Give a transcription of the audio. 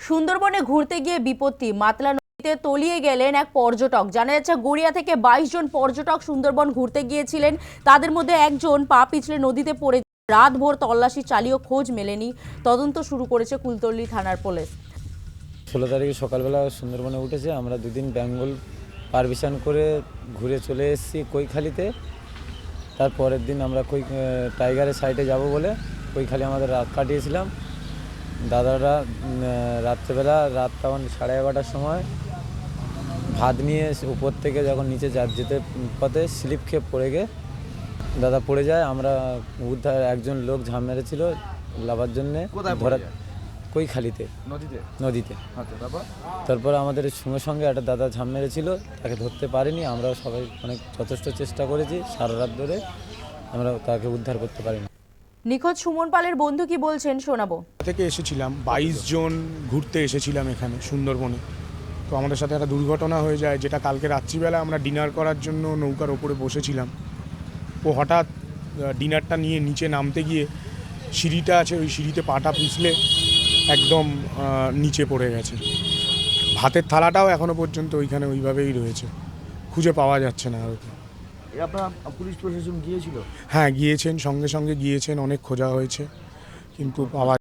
সুন্দরবনে ঘুরতে গিয়ে বিপত্তি, মাতলা নদীতে তলিয়ে গেলেন এক পর্যটক। জানা যাচ্ছে গড়িয়া থেকে 22 জন পর্যটক সুন্দরবন ঘুরতে গিয়েছিলেন। তাদের মধ্যে একজন পা পিছলে নদীতে পড়ে রাতভর তল্লাশি চালিয়েও খোঁজ মেলেনি। তদন্ত শুরু করেছে কুলতলি থানার পুলিশ। 16 তারিখে সকালবেলা সুন্দরবনে উঠেছে। আমরা দুদিন বেঙ্গল পারমিশন করে ঘুরে চলে এসেছি কৈখালিতে। তারপরের দিন আমরা টাইগারের সাইডে যাব বলে কৈখালি আমাদের রাত কাটিয়েছিলাম। দাদারা রাত্রেবেলা তখন 11:30টার সময় ভাত নিয়ে উপর থেকে যখন নিচে যেতে পথে স্লিপ খেয়ে পড়ে গিয়ে দাদা পড়ে যায়। আমরা উদ্ধার একজন লোক ঝাঁপ মেরেছিল লাভার জন্যে ধরা কৈখালিতে নদীতে। তারপর আমাদের সঙ্গে সঙ্গে একটা দাদা ঝাঁপ মেরেছিল, তাকে ধরতে পারিনি। আমরা সবাই অনেক যথেষ্ট চেষ্টা করেছি, সারা রাত ধরে আমরা তাকে উদ্ধার করতে পারিনি। নিখোঁজ সুমন পালের বন্ধু কি বলছেন শোনাবো। থেকে এসেছিলাম 22 জন ঘুরতে এসেছিলাম এখানে সুন্দরবনে। তো আমাদের সাথে একটা দুর্ঘটনা হয়ে যায়, যেটা কালকে রাত্রিবেলা আমরা ডিনার করার জন্য নৌকার ওপরে বসেছিলাম। ও হঠাৎ ডিনারটা নিয়ে নিচে নামতে গিয়ে সিঁড়িটা আছে, ওই সিঁড়িতে পাটা পিছলে একদম নিচে পড়ে গেছে। ভাতের থালাটাও এখনো পর্যন্ত ওইখানে ওইভাবেই রয়েছে, খুঁজে পাওয়া যাচ্ছে না। আর আপনার পুলিশ প্রশাসন গিয়েছিল? হ্যাঁ গিয়েছেন, সঙ্গে সঙ্গে গিয়েছেন, অনেক খোঁজা হয়েছে কিন্তু পাওয়া